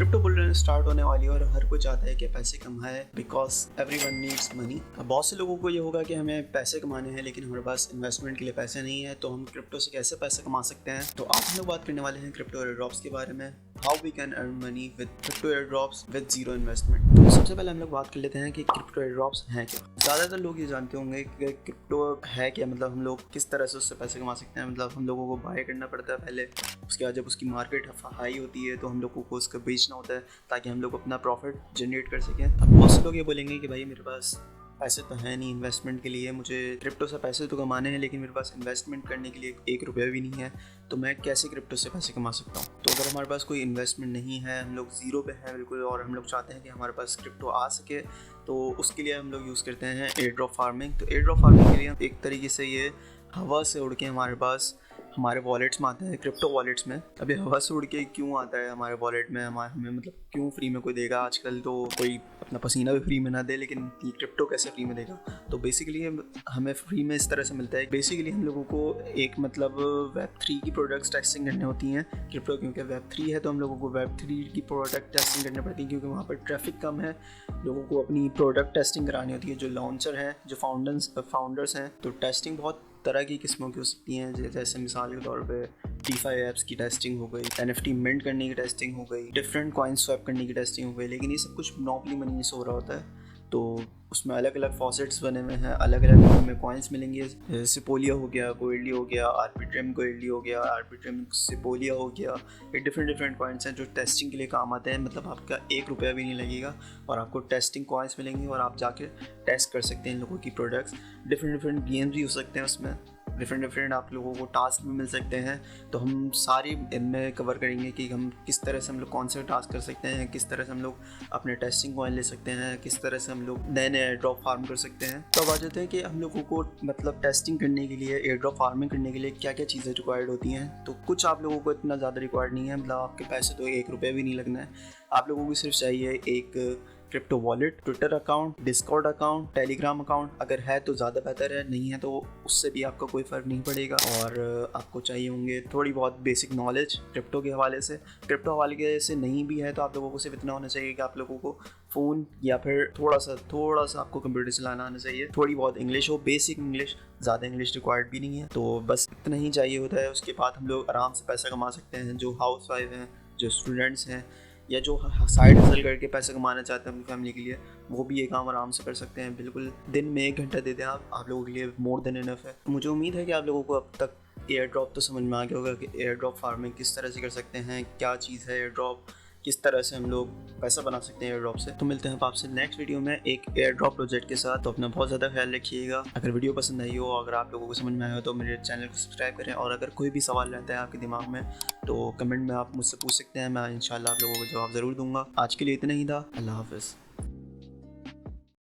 Crypto bull start होने वाली है और हर कोई चाहता है कि पैसे कमाए बिकॉज एवरीवन नीड्स मनी। बहुत से लोगों को ये होगा कि हमें पैसे कमाने हैं लेकिन हमारे पास इन्वेस्टमेंट के लिए पैसे नहीं है, तो हम क्रिप्टो से कैसे पैसे कमा सकते हैं। तो आज हम लोग बात करने वाले हैं क्रिप्टो एयरड्रॉप्स के बारे में, how we can earn money with crypto airdrops with zero investment. तो सबसे पहले हम लोग बात कर लेते हैं कि क्रिप्टो एयरड्रॉप्स हैं क्या। ज़्यादातर लोग ये जानते होंगे कि क्रिप्टो है क्या, मतलब हम लोग किस तरह से उससे पैसे कमा सकते हैं। मतलब हम लोगों को बाय करना पड़ता है पहले, उसके बाद जब उसकी मार्केट हाई होती है तो हम लोगों को उसका बेचना होता है ताकि हम लोग अपना प्रॉफिट जनरेट कर सकें। अब बहुत से लोग ये बोलेंगे कि भाई मेरे पास पैसे तो है नहीं इन्वेस्टमेंट के लिए, मुझे क्रिप्टो से पैसे तो कमाने हैं लेकिन मेरे पास इन्वेस्टमेंट करने के लिए 1 रुपया भी नहीं है, तो मैं कैसे क्रिप्टो से पैसे कमा सकता हूँ। तो अगर हमारे पास कोई इन्वेस्टमेंट नहीं है, हम लोग ज़ीरो पे हैं बिल्कुल, और हम लोग चाहते हैं कि हमारे पास क्रिप्टो आ सके, तो उसके लिए हम लोग यूज़ करते हैं एयर ड्रॉप फार्मिंग। तो एयर ड्रॉप फार्मिंग के लिए एक तरीके से ये हवा से उड़ के हमारे पास हमारे वॉलेट्स में आता है, क्रिप्टो वॉलेट्स में। अभी हवा से उड़ के क्यों आता है हमारे वॉलेट में, हमें मतलब क्यों फ्री में कोई देगा। आजकल तो कोई अपना पसीना भी फ्री में ना दे, लेकिन क्रिप्टो कैसे फ्री में देगा। तो बेसिकली हमें फ्री में इस तरह से मिलता है। बेसिकली हम लोगों को एक मतलब Web3 की प्रोडक्ट्स टेस्टिंग करनी होती हैं क्रिप्टो, क्योंकि Web3 है तो हम लोगों को Web3 की प्रोडक्ट टेस्टिंग करनी पड़ती है, क्योंकि वहाँ पर ट्रैफिक कम है। लोगों को अपनी प्रोडक्ट टेस्टिंग करानी होती है, जो लॉन्चर हैं, जो फाउंडर्स हैं। तो टेस्टिंग बहुत तरह की किस्मों की हो सकती हैं, जैसे मिसाल के तौर पे DeFi ऐप्स की टेस्टिंग हो गई, NFT मिंट करने की टेस्टिंग हो गई, डिफरेंट कॉइन स्वैप करने की टेस्टिंग हो गई। लेकिन ये सब कुछ मोनोपोली मनी से हो रहा होता है, तो उसमें अलग अलग फॉसेट्स बने हुए हैं, अलग अलग हमें कॉइन्स मिलेंगे। सिपोलिया हो गया, गोल्डी हो गया, आर्बिट्रम गोल्डी हो गया, आर्बिट्रम सिपोलिया हो गया। ये डिफरेंट कॉइन्स हैं जो टेस्टिंग के लिए काम आते हैं। मतलब आपका 1 रुपया भी नहीं लगेगा और आपको टेस्टिंग कॉइन्स मिलेंगे और आप जाके टेस्ट कर सकते हैं इन लोगों की प्रोडक्ट्स। डिफरेंट गेम्स भी हो सकते हैं उसमें, डिफरेंट आप लोगों को टास्क भी मिल सकते हैं। तो हम सारी इनमें कवर करेंगे कि हम किस तरह से हम लोग कौन से टास्क कर सकते हैं, किस तरह से हम लोग अपने टेस्टिंग कॉइन ले सकते हैं, किस तरह से हम लोग नए नए एयर ड्रॉप फार्म कर सकते हैं। तो अब आ जाते हैं कि हम लोगों को मतलब टेस्टिंग करने के लिए, एयर ड्रॉप फार्मिंग करने के लिए क्या क्या चीज़ें रिक्वायर्ड होती हैं। तो कुछ आप लोगों को इतना ज़्यादा रिक्वायर्ड नहीं है, मतलब आपके पैसे तो 1 रुपये भी नहीं लगना है। आप लोगों को सिर्फ चाहिए एक crypto wallet, Twitter account, Discord account, Telegram account. अगर है तो ज़्यादा बेहतर है, नहीं है तो उससे भी आपका कोई फ़र्क नहीं पड़ेगा। और आपको चाहिए होंगे थोड़ी बहुत बेसिक नॉलेज क्रिप्टो के हवाले से। क्रिप्टो हवाले से नहीं भी है तो आप लोगों को सिर्फ इतना होना चाहिए कि आप लोगों को फ़ोन या फिर थोड़ा सा आपको कंप्यूटर चलाना आना चाहिए। थोड़ी बहुत इंग्लिश हो, बेसिक इंग्लिश, ज़्यादा इंग्लिश रिक्वायर्ड भी नहीं है। तो बस इतना ही चाहिए होता है। उसके बाद हम लोग आराम से पैसा कमा सकते हैं। जो हाउस वाइफ हैं, जो स्टूडेंट्स हैं, या जो साइड हसल करके पैसे कमाना चाहते हैं अपनी फैमिली के लिए, वो भी ये काम आराम से कर सकते हैं। बिल्कुल दिन में 1 घंटा देते हैं आप लोगों के लिए मोर देन इनफ है। मुझे उम्मीद है कि आप लोगों को अब तक एयर ड्रॉप तो समझ में आ गया होगा कि एयर ड्रॉप फार्मिंग किस तरह से कर सकते हैं, क्या चीज़ है एयर ड्रॉप, किस तरह से हम लोग पैसा बना सकते हैं एयर ड्रॉप से। तो मिलते हैं आपसे नेक्स्ट वीडियो में एक एयर ड्रॉप प्रोजेक्ट के साथ। तो अपना बहुत ज़्यादा ख्याल रखिएगा। अगर वीडियो पसंद आई हो, अगर आप लोगों को समझ में आया हो, तो मेरे चैनल को सब्सक्राइब करें। और अगर कोई भी सवाल रहता है आपके दिमाग में तो कमेंट में आप मुझसे पूछ सकते हैं, मैं इंशाल्लाह आप लोगों को जवाब ज़रूर दूंगा। आज के लिए इतना ही था। अल्लाह हाफ़िज़।